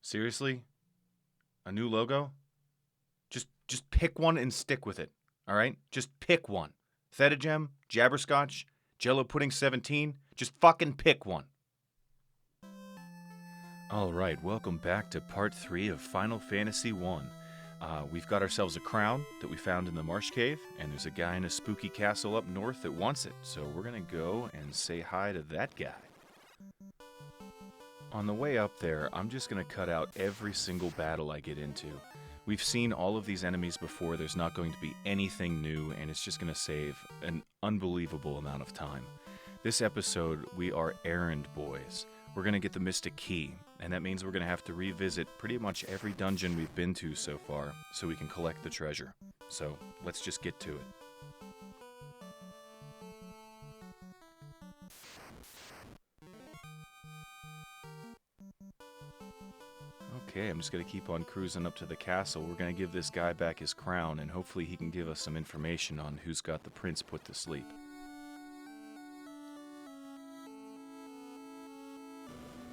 Seriously? A new logo? Just pick one and stick with it, all right? Just pick one. Thetagem, Jabberscotch, Jello Pudding 17, just fucking pick one. All right, welcome back to part 3 of Final Fantasy 1. We've got ourselves a crown that we found in the Marsh Cave, and there's a guy in a spooky castle up north that wants it, so we're gonna go and say hi to that guy. On the way up there, I'm just gonna cut out every single battle I get into. We've seen all of these enemies before, there's not going to be anything new, and it's just gonna save an unbelievable amount of time. This episode, we are errand boys. We're gonna get the Mystic Key, and that means we're gonna have to revisit pretty much every dungeon we've been to so far, so we can collect the treasure. So, let's just get to it. Okay, I'm just going to keep on cruising up to the castle. We're going to give this guy back his crown, and hopefully he can give us some information on who's got the prince put to sleep.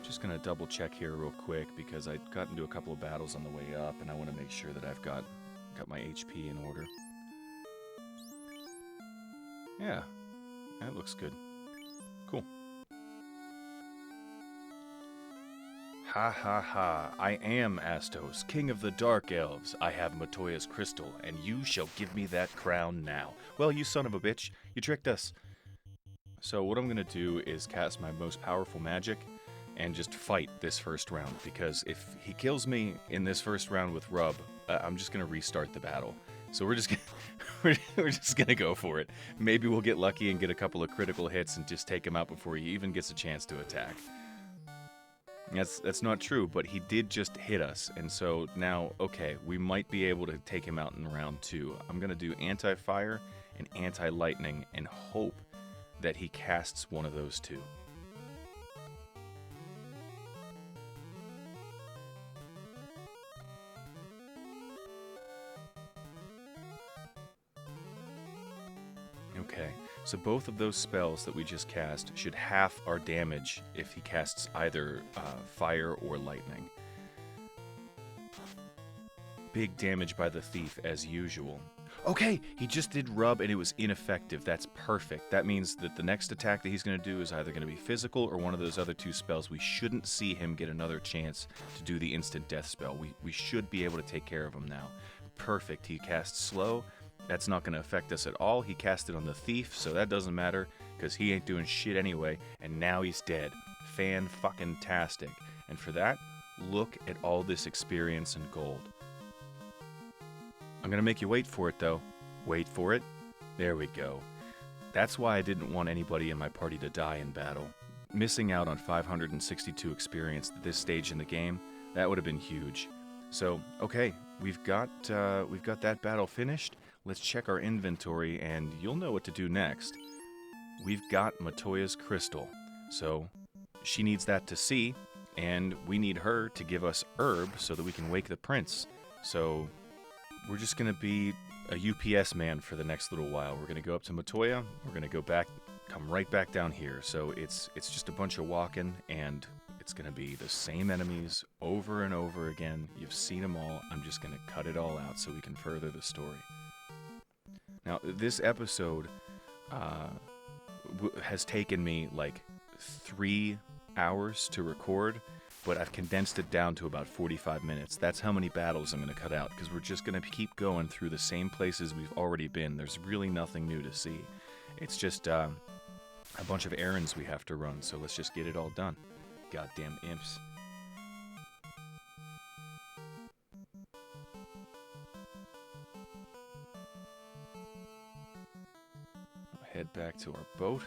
Just going to double check here real quick, because I got into a couple of battles on the way up, and I want to make sure that I've got my HP in order. Yeah, that looks good. Cool. Ha ha ha, I am Astos, king of the Dark Elves. I have Matoyas Crystal, and you shall give me that crown now. Well, you son of a bitch, you tricked us. So what I'm going to do is cast my most powerful magic and just fight this first round, because if he kills me in this first round with Rub, I'm just going to restart the battle. So we're just gonna go for it. Maybe we'll get lucky and get a couple of critical hits and just take him out before he even gets a chance to attack. That's not true, but he did just hit us, and so now, okay, we might be able to take him out in round 2. I'm going to do anti-fire and anti-lightning and hope that he casts one of those two. Okay. So both of those spells that we just cast should half our damage if he casts either fire or lightning. Big damage by the thief as usual. Okay, he just did Rub and it was ineffective. That's perfect. That means that the next attack that he's going to do is either going to be physical or one of those other two spells. We shouldn't see him get another chance to do the instant death spell. We should be able to take care of him now. Perfect. He casts slow. That's not going to affect us at all. He cast it on the thief, so that doesn't matter, because he ain't doing shit anyway, and now he's dead. Fan-fucking-tastic. And for that, look at all this experience and gold. I'm going to make you wait for it, though. Wait for it. There we go. That's why I didn't want anybody in my party to die in battle. Missing out on 562 experience at this stage in the game, that would have been huge. So, okay, we've got that battle finished. Let's check our inventory, and you'll know what to do next. We've got Matoyas Crystal, so she needs that to see, and we need her to give us herb so that we can wake the prince. So we're just going to be a UPS man for the next little while. We're going to go up to Matoya, we're going to go back, come right back down here. So it's just a bunch of walking, and it's going to be the same enemies over and over again. You've seen them all. I'm just going to cut it all out so we can further the story. Now, this episode has taken me like 3 hours to record, but I've condensed it down to about 45 minutes. That's how many battles I'm going to cut out, because we're just going to keep going through the same places we've already been. There's really nothing new to see. It's just a bunch of errands we have to run, so let's just get it all done. Goddamn imps. Head back to our boat.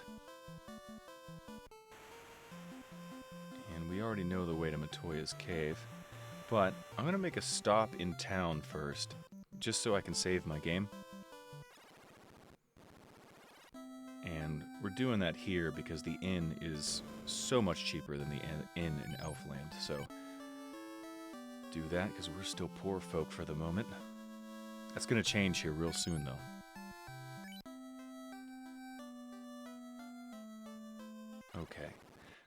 And we already know the way to Matoya's cave, but I'm going to make a stop in town first, just so I can save my game. And we're doing that here because the inn is so much cheaper than the inn in Elfland, so do that because we're still poor folk for the moment. That's going to change here real soon, though. Okay.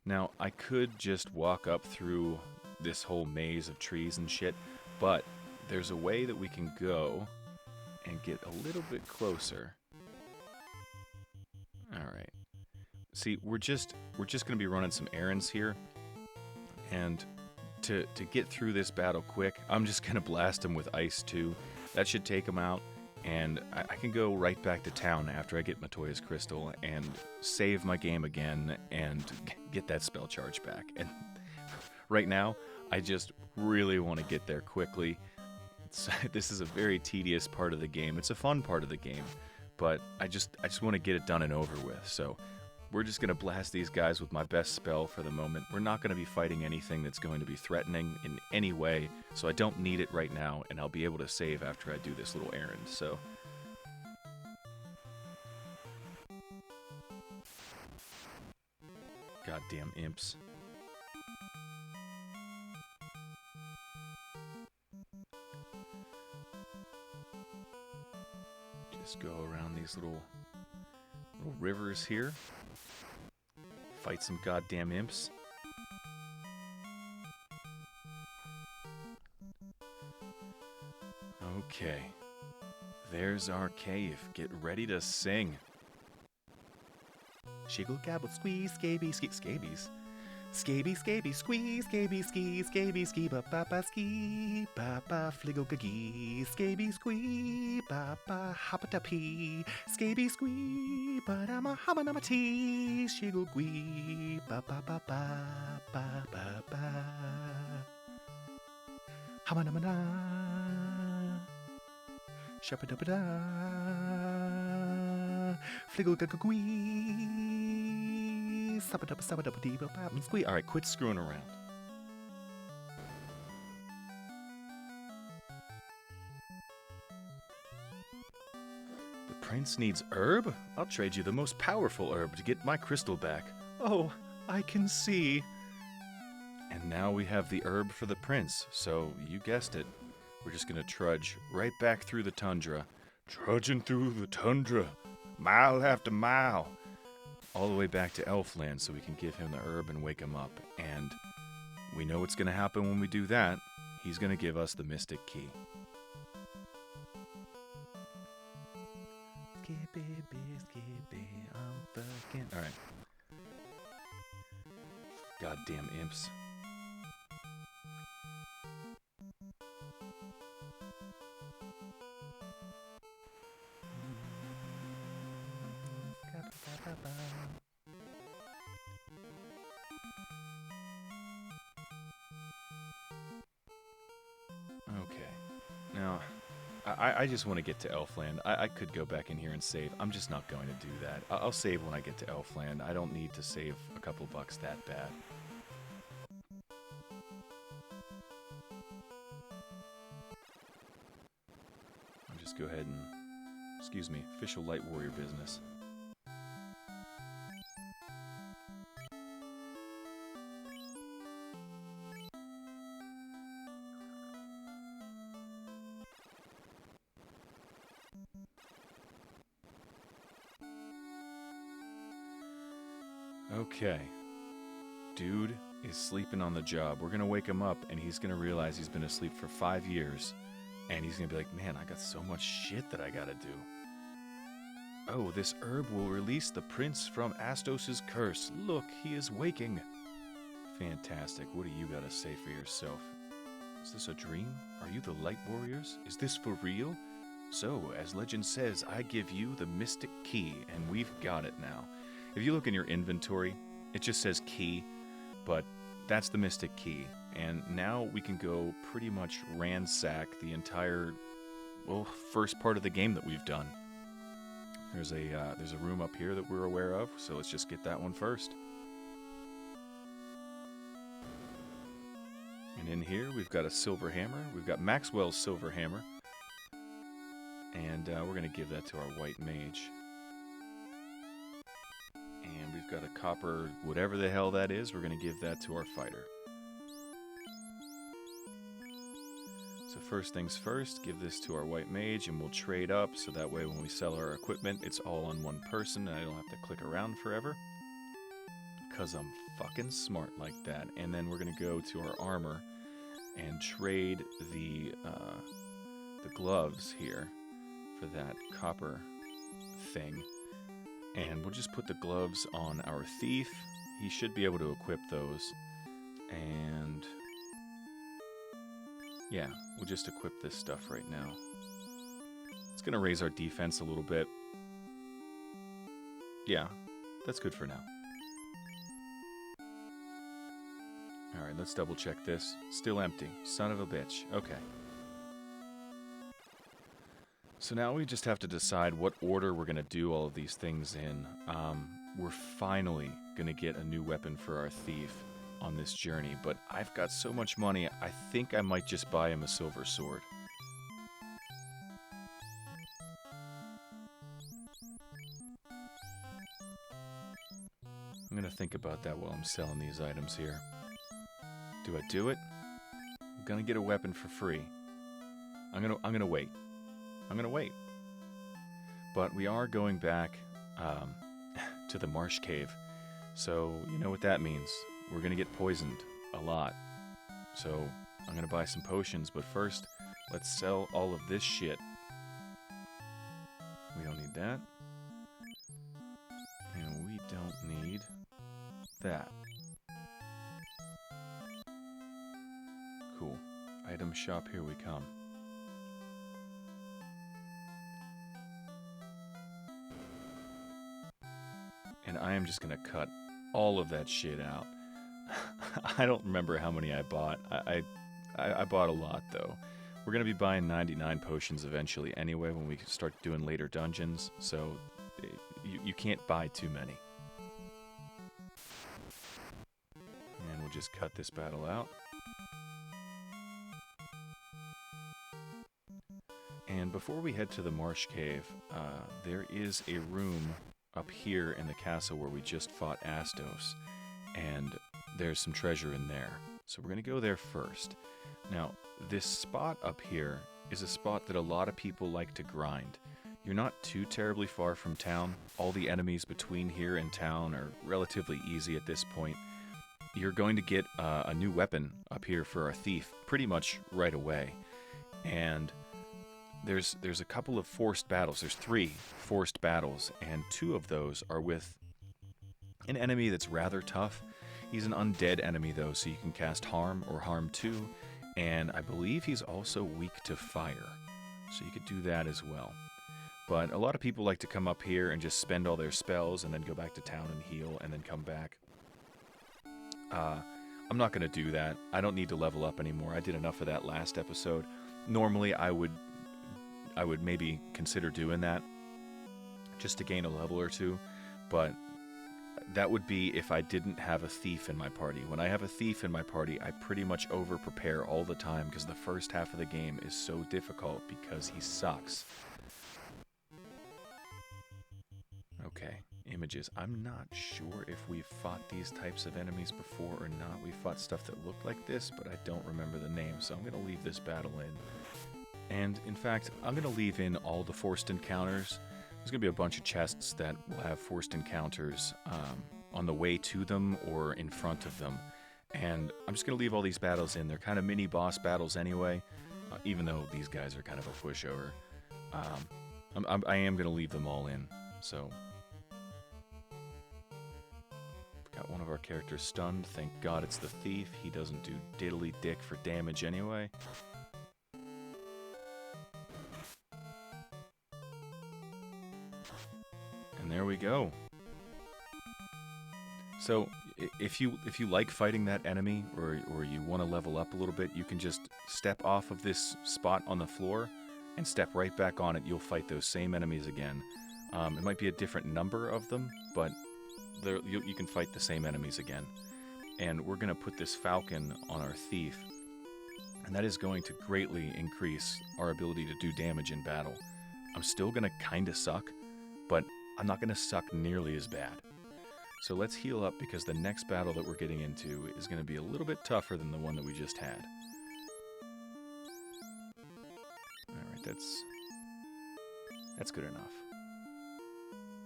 Now, I could just walk up through this whole maze of trees and shit, but there's a way that we can go and get a little bit closer. Alright. See, we're just gonna be running some errands here, and to get through this battle quick, I'm just gonna blast him with ice too. That should take him out, and I can go right back to town after I get Matoyas Crystal and save my game again and get that spell charge back. And right now, I just really want to get there quickly. This is a very tedious part of the game. It's a fun part of the game, but I just want to get it done and over with. So we're just going to blast these guys with my best spell for the moment. We're not going to be fighting anything that's going to be threatening in any way, so I don't need it right now, and I'll be able to save after I do this little errand. So goddamn imps. Just go around these little rivers here. Fight some goddamn imps. Okay. There's our cave. Get ready to sing. Shiggle gabble squeeze scabies scabies. Scaby scaby squeeze scaby ski scaby ski ba ba ba ski ba ba fliggle gee scaby squee ba ba hoppa pee scaby squee ba da ma hama na ma tea shiggle gwee ba ba ba ba ba ba ba hama na ma na shappa da ba da fliggle gwee. Alright, quit screwing around. The prince needs herb? I'll trade you the most powerful herb to get my crystal back. Oh, I can see. And now we have the herb for the prince, so you guessed it. We're just gonna trudge right back through the tundra. Trudging through the tundra, mile after mile. All the way back to Elfland so we can give him the herb and wake him up. And we know what's going to happen when we do that. He's going to give us the mystic key. Alright. Goddamn imps. Okay. Now, I just want to get to Elfland. I could go back in here and save. I'm just not going to do that. I'll save when I get to Elfland. I don't need to save a couple bucks that bad. I'll just go ahead and... Excuse me, official light warrior business. Okay. Dude is sleeping on the job. We're gonna wake him up, and he's gonna realize he's been asleep for 5 years. And he's gonna be like, man, I got so much shit that I gotta do. Oh, this herb will release the prince from Astos' curse. Look, he is waking. Fantastic. What do you gotta say for yourself? Is this a dream? Are you the light warriors? Is this for real? So, as legend says, I give you the mystic key, and we've got it now. If you look in your inventory, it just says key, but that's the mystic key. And now we can go pretty much ransack the entire, well, first part of the game that we've done. There's a room up here that we're aware of, so let's just get that one first. And in here, we've got a silver hammer. We've got Maxwell's silver hammer. And we're going to give that to our white mage. And we've got a copper, whatever the hell that is, we're going to give that to our fighter. So first things first, give this to our white mage and we'll trade up so that way when we sell our equipment, it's all on one person and I don't have to click around forever. Because I'm fucking smart like that. And then we're going to go to our armor and trade the gloves here for that copper thing. And we'll just put the gloves on our thief. He should be able to equip those. And yeah, we'll just equip this stuff right now. It's going to raise our defense a little bit. Yeah, that's good for now. Alright, let's double check this. Still empty. Son of a bitch. Okay. So now we just have to decide what order we're going to do all of these things in. We're finally going to get a new weapon for our thief on this journey, but I've got so much money, I think I might just buy him a silver sword. I'm going to think about that while I'm selling these items here. Do I do it? I'm going to get a weapon for free. I'm going to wait. I'm going to wait. But we are going back to the marsh cave. So, you know what that means. We're going to get poisoned a lot. So, I'm going to buy some potions. But first, let's sell all of this shit. We don't need that. And we don't need that. Cool. Item shop, here we come. And I am just going to cut all of that shit out. I don't remember how many I bought. I bought a lot, though. We're going to be buying 99 potions eventually anyway when we start doing later dungeons, so you can't buy too many. And we'll just cut this battle out. And before we head to the marsh cave, there is a room up here in the castle where we just fought Astos, and there's some treasure in there. So we're going to go there first. Now, this spot up here is a spot that a lot of people like to grind. You're not too terribly far from town. All the enemies between here and town are relatively easy at this point. You're going to get a new weapon up here for our thief pretty much right away. And there's a couple of forced battles. There's 3 forced battles, and 2 of those are with an enemy that's rather tough. He's an undead enemy, though, so you can cast Harm or Harm 2, and I believe he's also weak to fire, so you could do that as well. But a lot of people like to come up here and just spend all their spells and then go back to town and heal and then come back. I'm not going to do that. I don't need to level up anymore. I did enough of that last episode. Normally, I would maybe consider doing that just to gain a level or 2, but that would be if I didn't have a thief in my party. When I have a thief in my party, I pretty much over-prepare all the time because the first half of the game is so difficult because he sucks. Okay, images. I'm not sure if we've fought these types of enemies before or not. We fought stuff that looked like this, but I don't remember the name, so I'm going to leave this battle in. And, in fact, I'm going to leave in all the forced encounters. There's going to be a bunch of chests that will have forced encounters on the way to them or in front of them. And I'm just going to leave all these battles in. They're kind of mini-boss battles anyway, even though these guys are kind of a pushover. I am going to leave them all in, so... Got one of our characters stunned. Thank God it's the thief. He doesn't do diddly-dick for damage anyway. And there we go. So, if you like fighting that enemy, or you want to level up a little bit, you can just step off of this spot on the floor and step right back on it. You'll fight those same enemies again. It might be a different number of them, but you can fight the same enemies again. And we're going to put this falcon on our thief, and that is going to greatly increase our ability to do damage in battle. I'm still going to kind of suck, but I'm not going to suck nearly as bad. So let's heal up, because the next battle that we're getting into is going to be a little bit tougher than the one that we just had. Alright, that's good enough.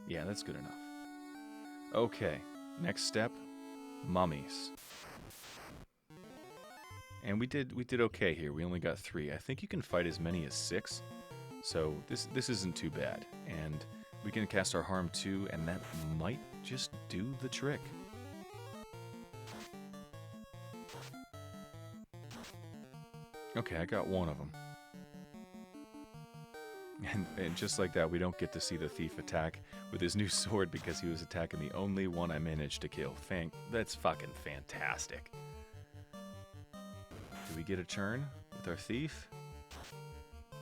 Yeah, that's good enough. Okay, next step, mummies. And we did okay here. We only got 3. I think you can fight as many as 6. So this isn't too bad. And we can cast our Harm 2, and that might just do the trick. Okay, I got one of them. And just like that, we don't get to see the thief attack with his new sword because he was attacking the only one I managed to kill. That's fucking fantastic. Do we get a turn with our thief?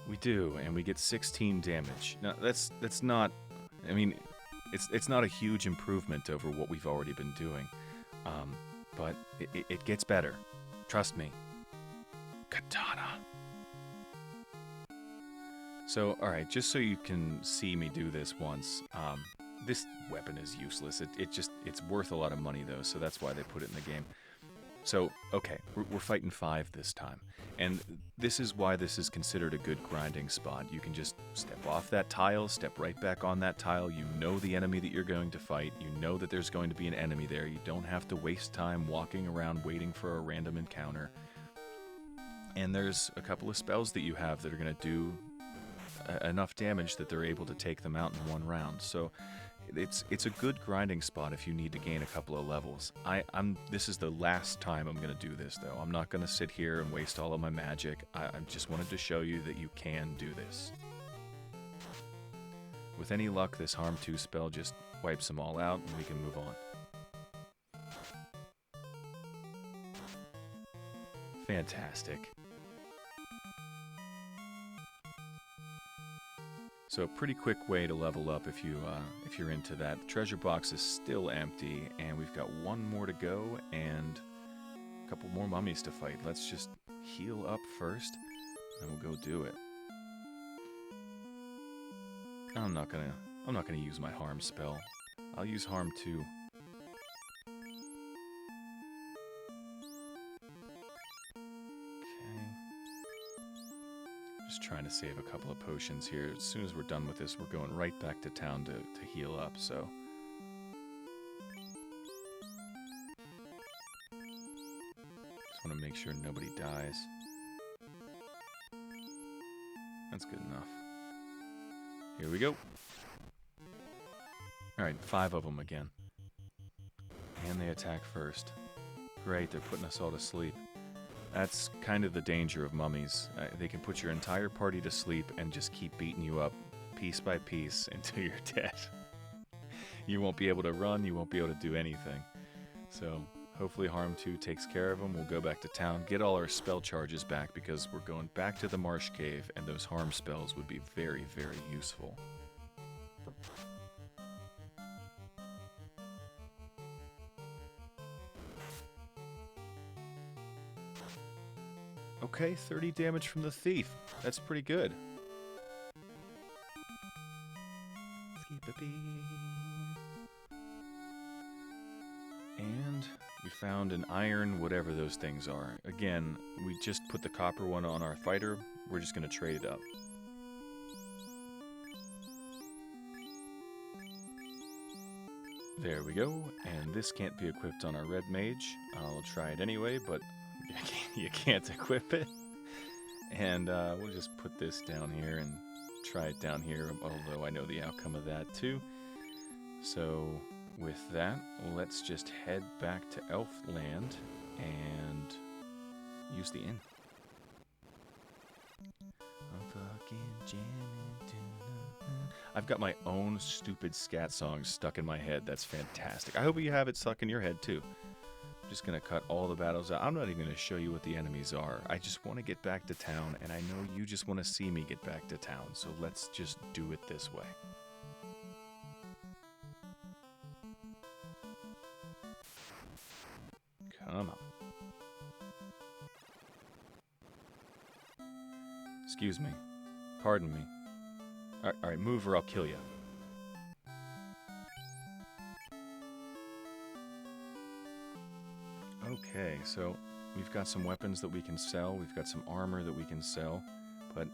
We do, and we get 16 damage. Now, that's not... I mean, it's not a huge improvement over what we've already been doing. But it gets better. Trust me. Katana. So, alright, just so you can see me do this once, this weapon is useless. It's worth a lot of money, though, so that's why they put it in the game. So, okay, we're fighting 5 this time. And this is why this is considered a good grinding spot. You can just step off that tile, step right back on that tile. You know the enemy that you're going to fight. You know that there's going to be an enemy there. You don't have to waste time walking around waiting for a random encounter. And there's a couple of spells that you have that are going to do enough damage that they're able to take them out in one round. So it's a good grinding spot if you need to gain a couple of levels. This is the last time I'm going to do this, though. I'm not going to sit here and waste all of my magic. I just wanted to show you that you can do this. With any luck, this Harm 2 spell just wipes them all out, and we can move on. Fantastic. So a pretty quick way to level up if you're into that. The treasure box is still empty, and we've got one more to go and a couple more mummies to fight. Let's just heal up first, and we'll go do it. I'm not gonna use my harm spell. I'll use harm 2. Just trying to save a couple of potions here. As soon as we're done with this, we're going right back to town to heal up, so... Just want to make sure nobody dies. That's good enough. Here we go. Alright, 5 of them again. And they attack first. Great, they're putting us all to sleep. That's kind of the danger of mummies. They can put your entire party to sleep and just keep beating you up piece by piece until you're dead. You won't be able to run, you won't be able to do anything. So, hopefully Harm 2 takes care of them. We'll go back to town, get all our spell charges back because we're going back to the Marsh Cave, and those harm spells would be very, very useful. Okay, 30 damage from the thief. That's pretty good. And we found an iron whatever those things are. Again, we just put the copper one on our fighter. We're just going to trade it up. There we go. And this can't be equipped on our red mage. I'll try it anyway, but... You can't equip it. And we'll just put this down here and try it down here, although I know the outcome of that too. So with that, let's just head back to Elfland and use the inn. I've got my own stupid scat song stuck in my head. That's fantastic. I hope you have it stuck in your head too. I'm just going to cut all the battles out. I'm not even going to show you what the enemies are. I just want to get back to town, and I know you just want to see me get back to town, so let's just do it this way. Come on. Excuse me. Pardon me. Alright, move or I'll kill you. Okay, so we've got some weapons that we can sell. We've got some armor that we can sell. But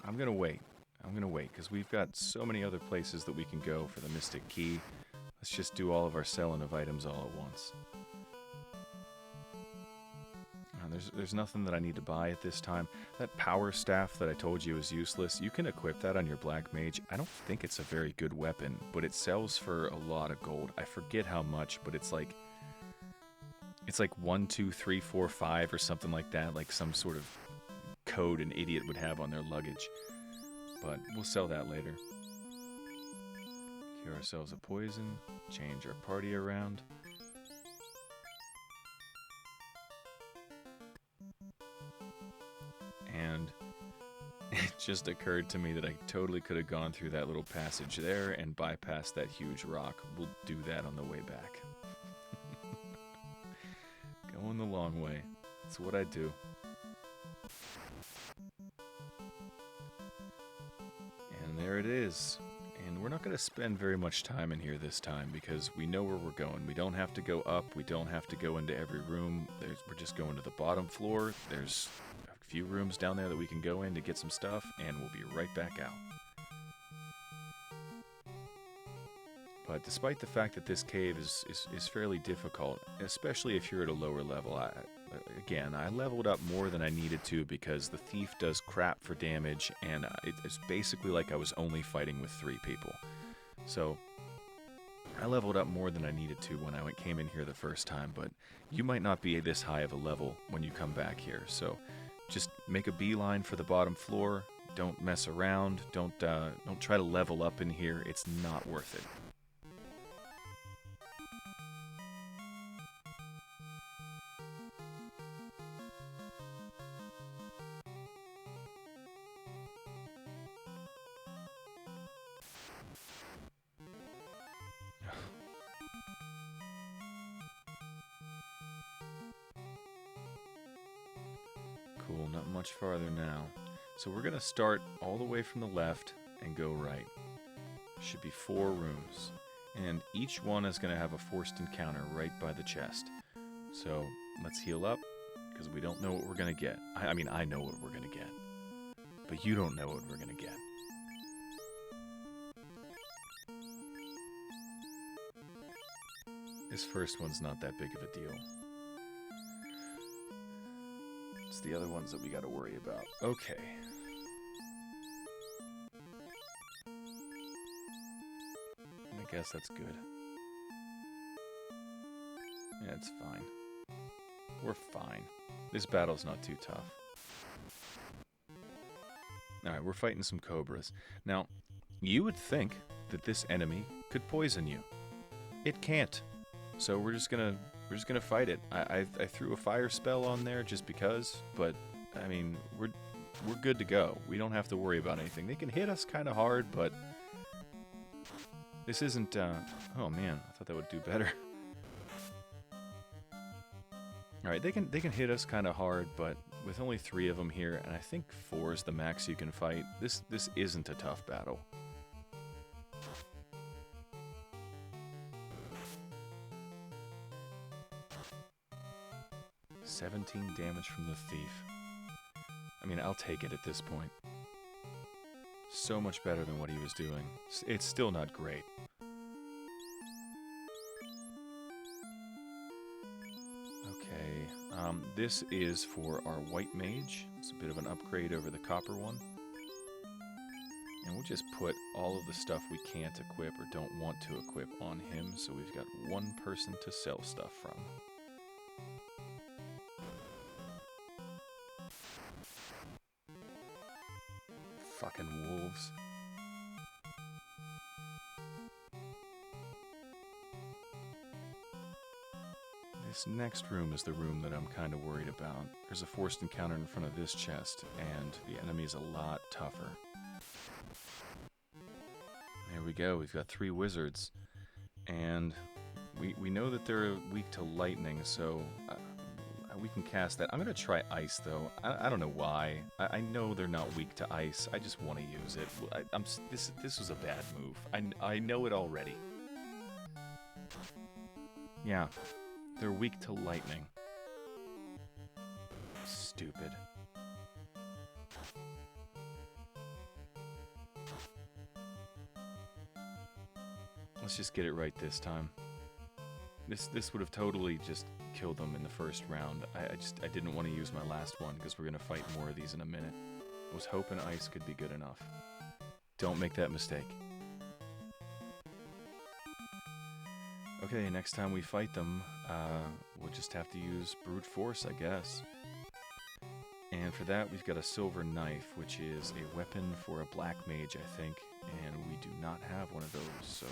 I'm going to wait. I'm going to wait, because we've got so many other places that we can go for the Mystic Key. Let's just do all of our selling of items all at once. There's nothing that I need to buy at this time. That power staff that I told you is useless, you can equip that on your black mage. I don't think it's a very good weapon, but it sells for a lot of gold. I forget how much, but it's like 1, 2, 3, 4, 5 or something like that, like some sort of code an idiot would have on their luggage. But we'll sell that later. Cure ourselves a poison, change our party around. And it just occurred to me that I totally could have gone through that little passage there and bypassed that huge rock. We'll do that on the way back. Going the long way. That's what I do. And there it is. And we're not going to spend very much time in here this time because we know where we're going. We don't have to go up. We don't have to go into every room. We're just going to the bottom floor. There's a few rooms down there that we can go in to get some stuff, and we'll be right back out. But despite the fact that this cave is fairly difficult, especially if you're at a lower level, again, I leveled up more than I needed to because the thief does crap for damage, and it's basically like I was only fighting with 3 people. So I leveled up more than I needed to when I came in here the first time, but you might not be this high of a level when you come back here. So just make a beeline for the bottom floor. Don't mess around. Don't try to level up in here. It's not worth it. Cool, not much farther now. So we're going to start all the way from the left and go right. Should be 4 rooms. And each one is going to have a forced encounter right by the chest. So let's heal up, because we don't know what we're going to get. I mean, I know what we're going to get. But you don't know what we're going to get. This first one's not that big of a deal. It's the other ones that we got to worry about. Okay. I guess that's good. Yeah, it's fine. We're fine. This battle's not too tough. Alright, we're fighting some Cobras. Now, you would think that this enemy could poison you. It can't. So we're just gonna fight it. I threw a fire spell on there just because, but I mean we're good to go. We don't have to worry about anything. They can hit us kind of hard, but this isn't. Oh man, I thought that would do better. All right, they can hit us kind of hard, but with only 3 of them here, and I think 4 is the max you can fight. This isn't a tough battle. 17 damage from the thief. I mean, I'll take it at this point. So much better than what he was doing. It's still not great. Okay, this is for our white mage. It's a bit of an upgrade over the copper one. And we'll just put all of the stuff we can't equip or don't want to equip on him, so we've got 1 person to sell stuff from. Fucking wolves. This next room is the room that I'm kind of worried about. There's a forced encounter in front of this chest, and the enemy is a lot tougher. There we go, we've got 3 wizards. And we know that they're weak to lightning, so we can cast that. I'm going to try ice, though. I don't know why. I know they're not weak to ice. I just want to use it. This was a bad move. I know it already. Yeah, they're weak to lightning. Stupid. Let's just get it right this time. This would have totally just kill them in the first round. I didn't want to use my last one because we're going to fight more of these in a minute. I was hoping ice could be good enough. Don't make that mistake. Okay, next time we fight them, we'll just have to use brute force, I guess. And for that, we've got a silver knife, which is a weapon for a black mage, I think. And we do not have one of those, so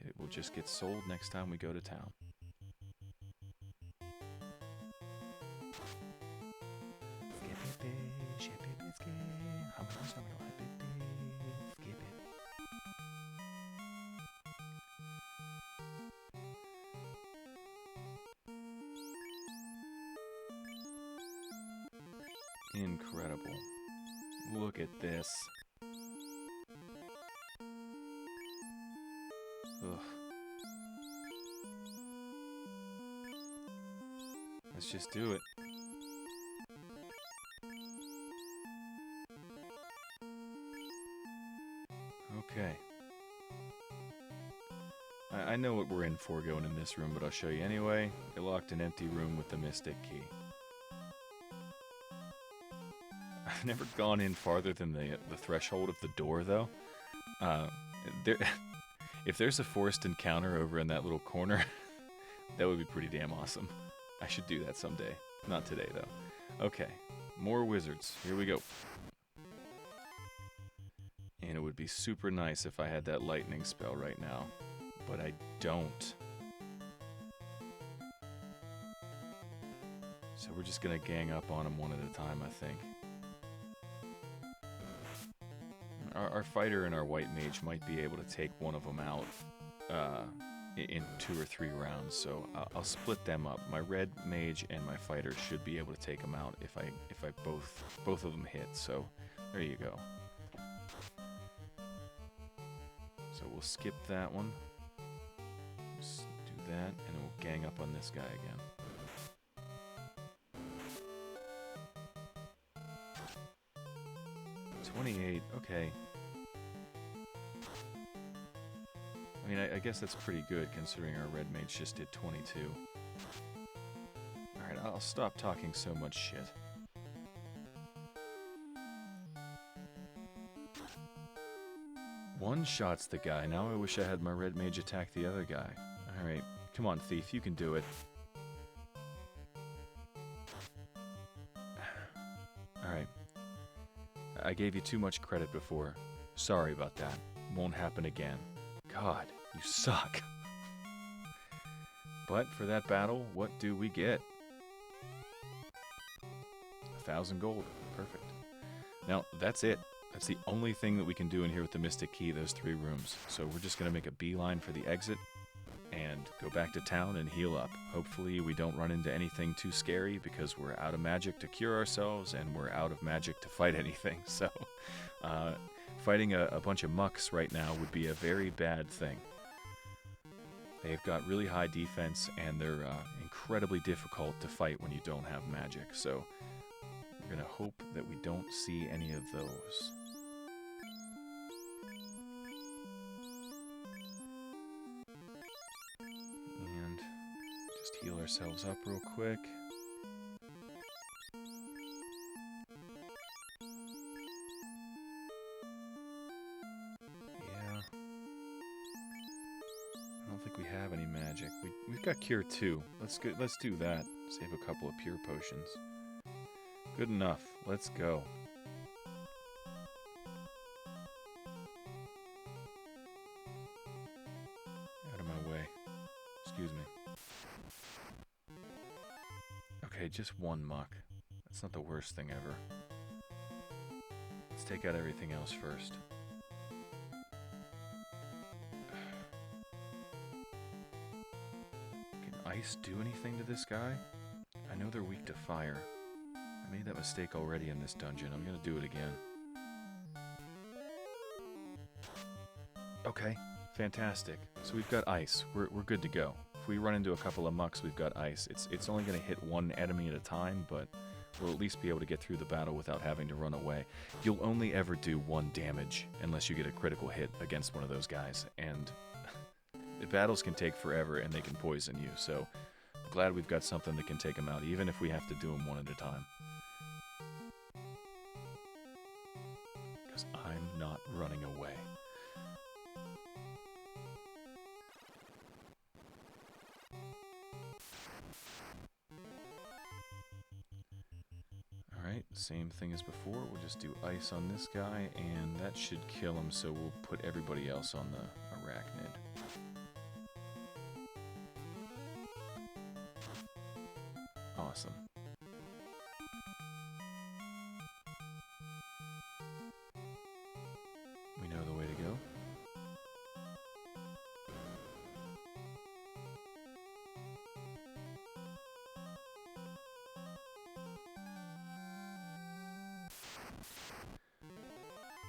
it will just get sold next time we go to town. Incredible. Look at this. Ugh. Let's just do it. Okay. I know what we're in for going in this room, but I'll show you anyway. I locked an empty room with the mystic key. I've never gone in farther than the threshold of the door, though. If there's a forced encounter over in that little corner, that would be pretty damn awesome. I should do that someday. Not today, though. Okay, more wizards. Here we go. And it would be super nice if I had that lightning spell right now, but I don't. So we're just gonna gang up on them one at a time, I think. Our fighter and our white mage might be able to take one of them out in 2 or 3 rounds, so I'll split them up. My red mage and my fighter should be able to take them out if I both of them hit. So there you go. So we'll skip that one. Just do that, and then we'll gang up on this guy again. Okay. I mean, I guess that's pretty good considering our red mage just did 22. Alright, I'll stop talking so much shit. One shot's the guy. Now I wish I had my red mage attack the other guy. Alright, come on, thief, you can do it. Alright. I gave you too much credit before. Sorry about that. Won't happen again. God, you suck. But for that battle, what do we get? 1,000 gold. Perfect. Now, that's it. That's the only thing that we can do in here with the Mystic Key, those 3 rooms. So we're just going to make a beeline for the exit and go back to town and heal up. Hopefully we don't run into anything too scary because we're out of magic to cure ourselves and we're out of magic to fight anything. So fighting a bunch of mucks right now would be a very bad thing. They've got really high defense and they're incredibly difficult to fight when you don't have magic. So we're going to hope that we don't see any of those. And just heal ourselves up real quick. Yeah. I don't think we have any magic. We've got Cure 2. Let's do that. Save a couple of Pure Potions. Good enough. Let's go. Out of my way. Excuse me. Okay, just one muck. That's not the worst thing ever. Let's take out everything else first. Can ice do anything to this guy? I know they're weak to fire. I made that mistake already in this dungeon. I'm gonna do it again. Okay, fantastic. So we've got ice. We're good to go. If we run into a couple of mucks, we've got ice. It's only gonna hit one enemy at a time, but we'll at least be able to get through the battle without having to run away. You'll only ever do 1 damage unless you get a critical hit against one of those guys, and the battles can take forever and they can poison you, so glad we've got something that can take them out, even if we have to do them one at a time. Because I'm not running away. Alright, same thing as before. We'll just do ice on this guy, and that should kill him, so we'll put everybody else on the arachnid. Awesome. We know the way to go.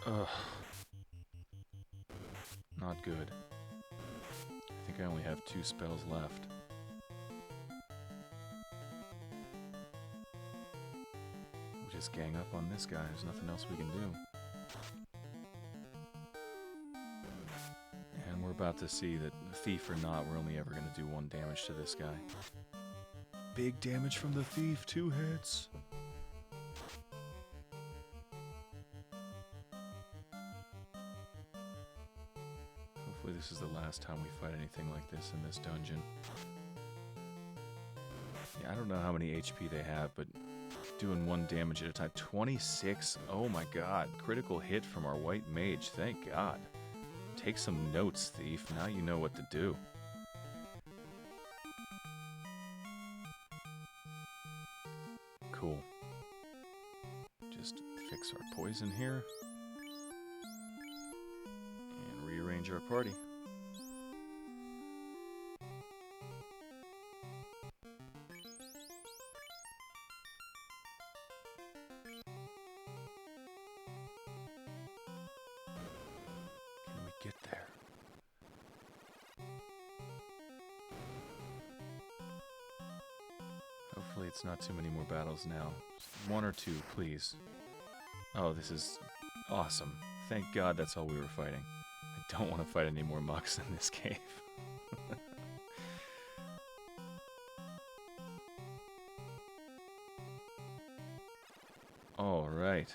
Ugh. Not good. I think I only have 2 spells left. We'll just gang up on this guy. There's nothing else we can do. And we're about to see that, thief or not, we're only ever going to do 1 damage to this guy. Big damage from the thief, 2 hits. Hopefully this is the last time we fight anything like this in this dungeon. Yeah, I don't know how many HP they have, but doing 1 damage at a time. 26? Oh my god. Critical hit from our white mage. Thank god. Take some notes, thief. Now you know what to do. Cool. Just fix our poison here. And rearrange our party. Can we get there? Hopefully it's not too many more battles now. Just 1 or 2, please. Oh, this is awesome. Thank God that's all we were fighting. I don't want to fight any more mucks in this cave. Alright.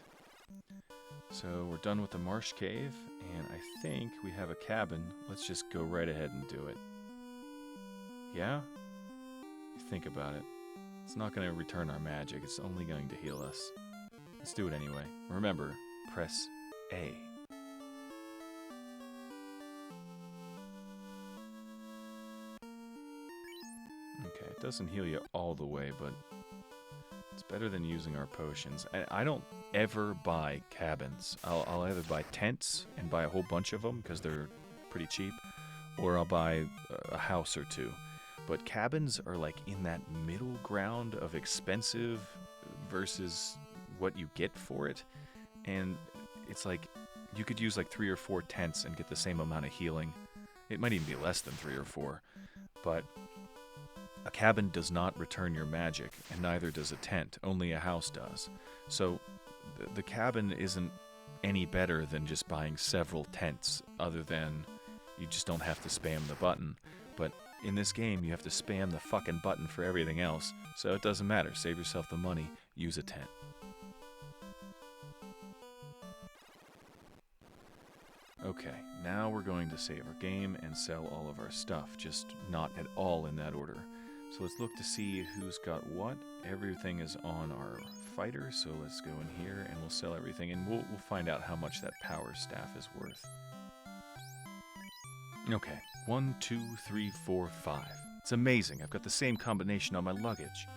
So we're done with the marsh cave, and I think we have a cabin. Let's just go right ahead and do it. Yeah? Think about it. It's not going to return our magic, it's only going to heal us. Let's do it anyway. Remember, press A. Okay, it doesn't heal you all the way, but it's better than using our potions. I don't ever buy cabins. I'll either buy tents and buy a whole bunch of them because they're pretty cheap, or I'll buy a house or 2. But cabins are like in that middle ground of expensive versus what you get for it. And it's like you could use like 3 or 4 tents and get the same amount of healing. It might even be less than 3 or 4. But a cabin does not return your magic, and neither does a tent. Only a house does. So the cabin isn't any better than just buying several tents, other than you just don't have to spam the button. But in this game, you have to spam the fucking button for everything else, so it doesn't matter. Save yourself the money, use a tent. Okay, now we're going to save our game and sell all of our stuff, just not at all in that order. So let's look to see who's got what. Everything is on our fighter, so let's go in here and we'll sell everything, and we'll find out how much that power staff is worth. Okay, 1, 2, 3, 4, 5. It's amazing, I've got the same combination on my luggage.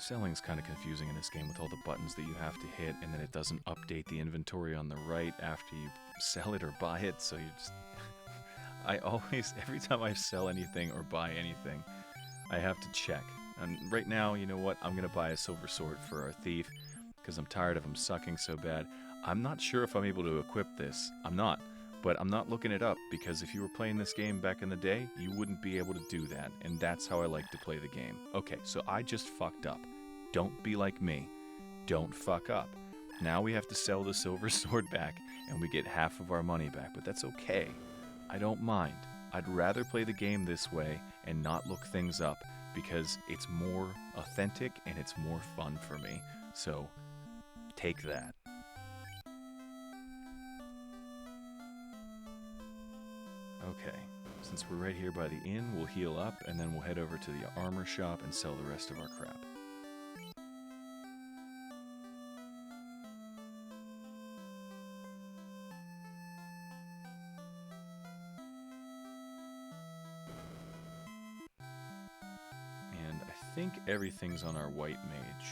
Selling's kind of confusing in this game with all the buttons that you have to hit, and then it doesn't update the inventory on the right after you sell it or buy it, so you just... I always, every time I sell anything or buy anything, I have to check. And right now, you know what, I'm going to buy a silver sword for our thief, because I'm tired of him sucking so bad. I'm not sure if I'm able to equip this. I'm not. But I'm not looking it up, because if you were playing this game back in the day, you wouldn't be able to do that. And that's how I like to play the game. Okay, so I just fucked up. Don't be like me. Don't fuck up. Now we have to sell the silver sword back and we get half of our money back, but that's okay. I don't mind. I'd rather play the game this way and not look things up because it's more authentic and it's more fun for me. So, take that. Okay, since we're right here by the inn, we'll heal up and then we'll head over to the armor shop and sell the rest of our crap. And I think everything's on our white mage.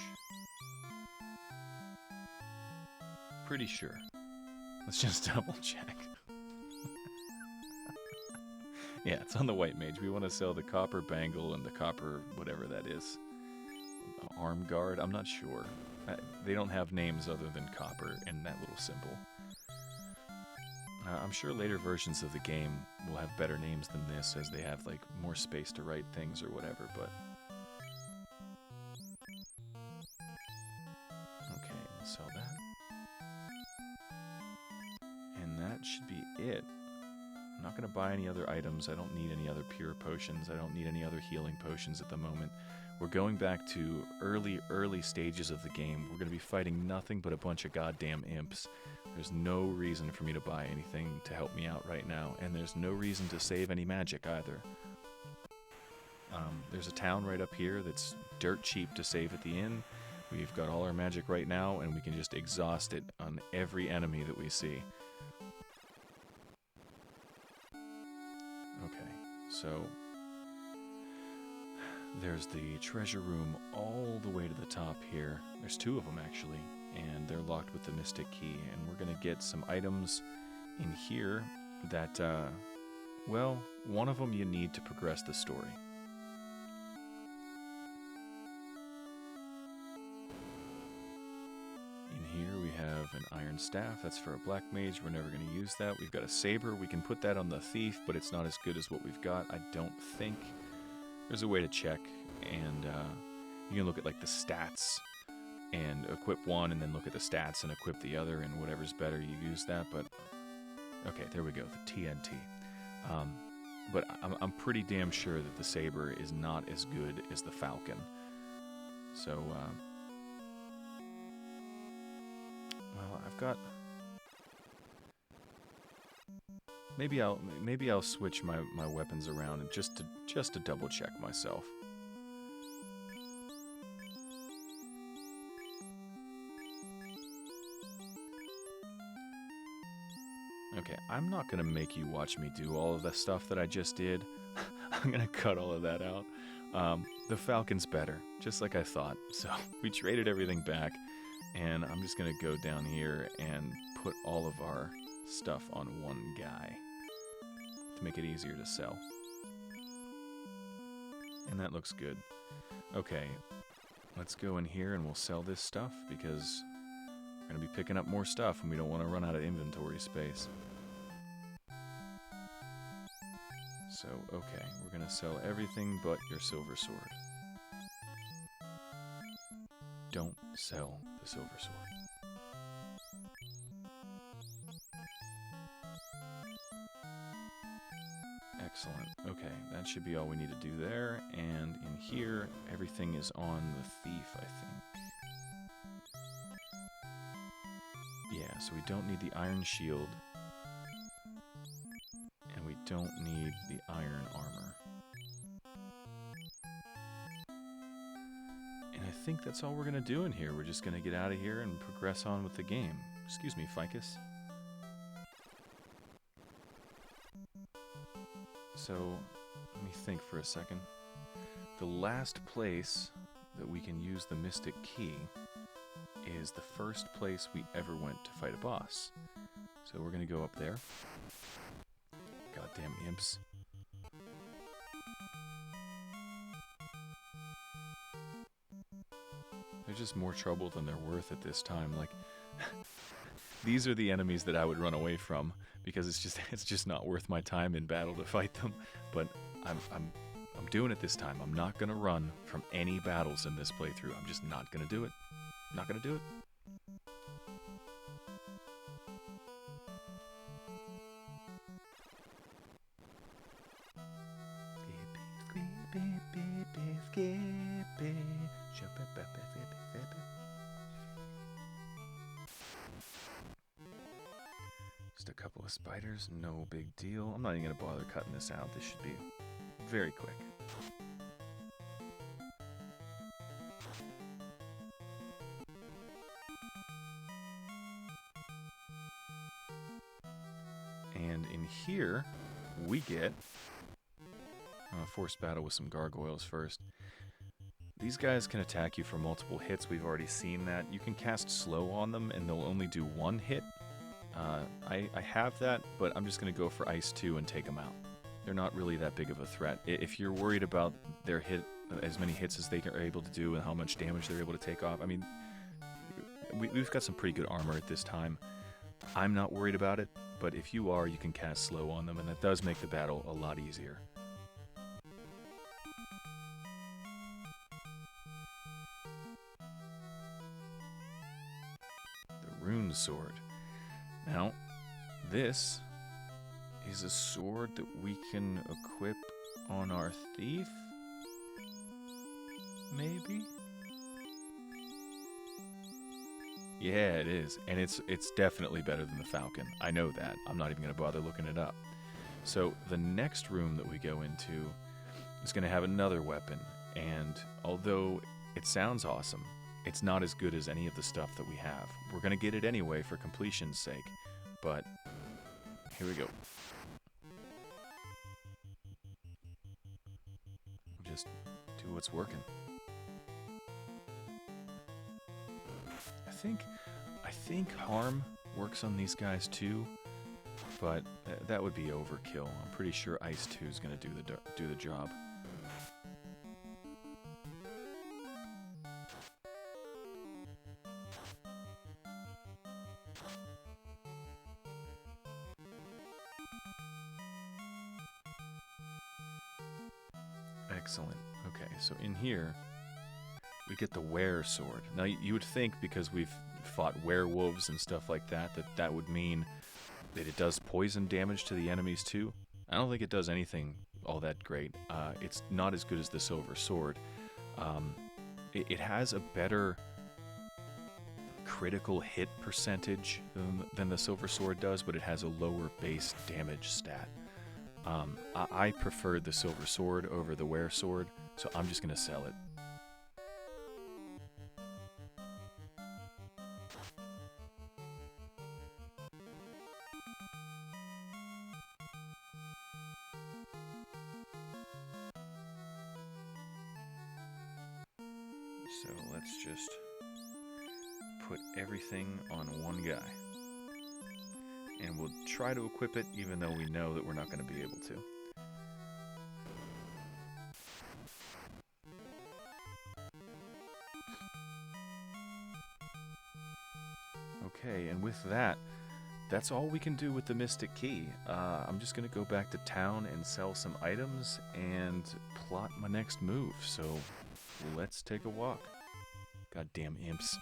Pretty sure. Let's just double check. Yeah, it's on the white mage. We want to sell the copper bangle and the copper whatever that is. Arm guard? I'm not sure. They don't have names other than copper and that little symbol. I'm sure later versions of the game will have better names than this as they have like more space to write things or whatever, but... Okay, we'll sell that. And that should be it. I'm not going to buy any other items. I don't need any other pure potions. I don't need any other healing potions at the moment. We're going back to early stages of the game. We're going to be fighting nothing but a bunch of goddamn imps. There's no reason for me to buy anything to help me out right now, and there's no reason to save any magic either. There's a town right up here that's dirt cheap to save at the inn. We've got all our magic right now, and we can just exhaust it on every enemy that we see. Okay, so there's the treasure room all the way to the top here. There's two of them actually, and they're locked with the mystic key, and we're gonna get some items in here that, well, one of them you need to progress the story. In here we have an iron staff. That's for a black mage. We're never going to use that. We've got a saber. We can put that on the thief, but it's not as good as what we've got, I don't think. There's a way to check, and you can look at like the stats and equip one, and then look at the stats and equip the other, and whatever's better, you use that. But okay, there we go, the TNT. But I'm pretty damn sure that the saber is not as good as the falcon. So, well, I've got. Maybe I'll switch my weapons around and just to double check myself. Okay, I'm not gonna make you watch me do all of the stuff that I just did. I'm gonna cut all of that out. The falcon's better, just like I thought. So we traded everything back, and I'm just gonna go down here and put all of our stuff on one guy to make it easier to sell. And that looks good. Okay, let's go in here and we'll sell this stuff because we're going to be picking up more stuff and we don't want to run out of inventory space. So, okay, we're going to sell everything but your silver sword. Don't sell the silver sword. Excellent. Okay, that should be all we need to do there. And in here, everything is on the thief, I think. Yeah, so we don't need the iron shield. And we don't need the iron armor. And I think that's all we're going to do in here. We're just going to get out of here and progress on with the game. Excuse me, Ficus. So, let me think for a second. The last place that we can use the Mystic Key is the first place we ever went to fight a boss. So we're going to go up there. Goddamn imps. They're just more trouble than they're worth at this time. Like, these are the enemies that I would run away from because it's just not worth my time in battle to fight them. But I'm doing it this time. I'm not gonna run from any battles in this playthrough. I'm just not gonna do it. I'm not gonna do it. Just a couple of spiders, no big deal. I'm not even going to bother cutting this out. This should be very quick. And in here, we get a forced battle with some gargoyles first. These guys can attack you for multiple hits. We've already seen that. You can cast slow on them, and they'll only do one hit. I have that, but I'm just going to go for Ice 2 and take them out. They're not really that big of a threat. If you're worried about their hit, as many hits as they are able to do and how much damage they're able to take off, I mean, we've got some pretty good armor at this time. I'm not worried about it, but if you are, you can cast slow on them, and that does make the battle a lot easier. The Rune Sword. Now, this is a sword that we can equip on our thief? Maybe? Yeah, it is. And it's definitely better than the falcon. I know that. I'm not even going to bother looking it up. So the next room that we go into is going to have another weapon. And although it sounds awesome, it's not as good as any of the stuff that we have. We're going to get it anyway for completion's sake. But here we go. Just do what's working. I think harm works on these guys too, but that would be overkill. I'm pretty sure Ice 2 is going to do the job. Excellent. Okay, so in here we get the Were Sword. Now you would think, because we've fought werewolves and stuff like that, that would mean that it does poison damage to the enemies too. I don't think it does anything all that great. It's not as good as the Silver Sword. It has a better critical hit percentage than the Silver Sword does, but it has a lower base damage stat. I preferred the Silver Sword over the Were Sword, so I'm just going to sell it. So let's just put everything on one guy. And we'll try to equip it, even though we know that we're not going to be able to. Okay, and with that, that's all we can do with the Mystic Key. I'm just going to go back to town and sell some items and plot my next move. So let's take a walk. Goddamn imps.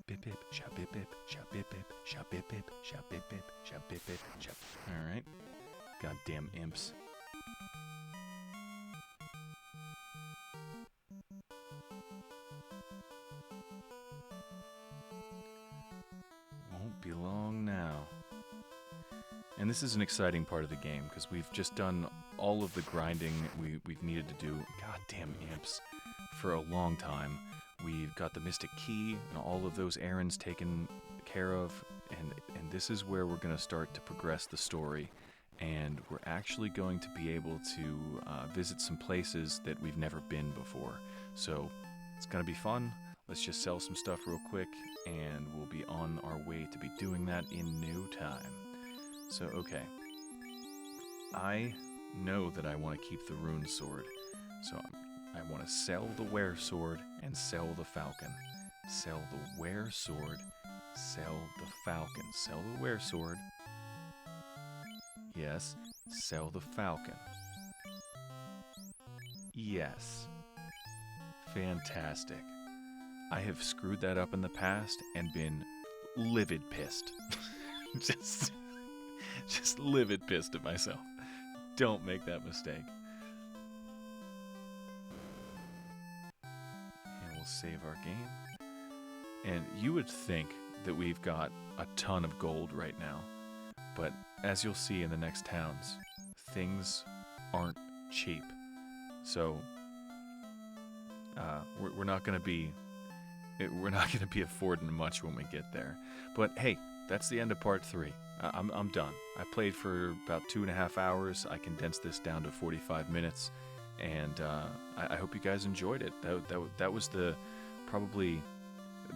Bip bip, shop bip bip, shop bip bip, shop bip bip, shop bip bip, shop bip bip, shop. Alright. Goddamn imps. Won't be long now. And this is an exciting part of the game, because we've just done all of the grinding we've needed to do, goddamn imps, for a long time. We've got the Mystic Key and all of those errands taken care of, and this is where we're going to start to progress the story, and we're actually going to be able to visit some places that we've never been before. So it's going to be fun. Let's just sell some stuff real quick, and we'll be on our way to be doing that in no time. So, okay. I know that I want to keep the Rune Sword, so I want to sell the Were Sword and sell the Falcon. Sell the Were Sword, sell the Falcon. Sell the Were Sword. Yes. Sell the Falcon. Yes. Fantastic. I have screwed that up in the past and been livid pissed. just livid pissed at myself. Don't make that mistake. And we'll save our game. And you would think that we've got a ton of gold right now, but as you'll see in the next towns, things aren't cheap. So we're not going to be affording much when we get there. But hey, that's the end of part 3. I'm done. I played for about 2.5 hours. I condensed this down to 45 minutes, and I hope you guys enjoyed it. That was probably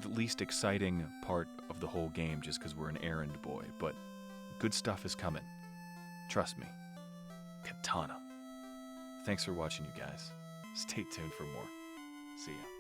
the least exciting part of the whole game, just because we're an errand boy. But good stuff is coming. Trust me. Katana. Thanks for watching, you guys. Stay tuned for more. See ya.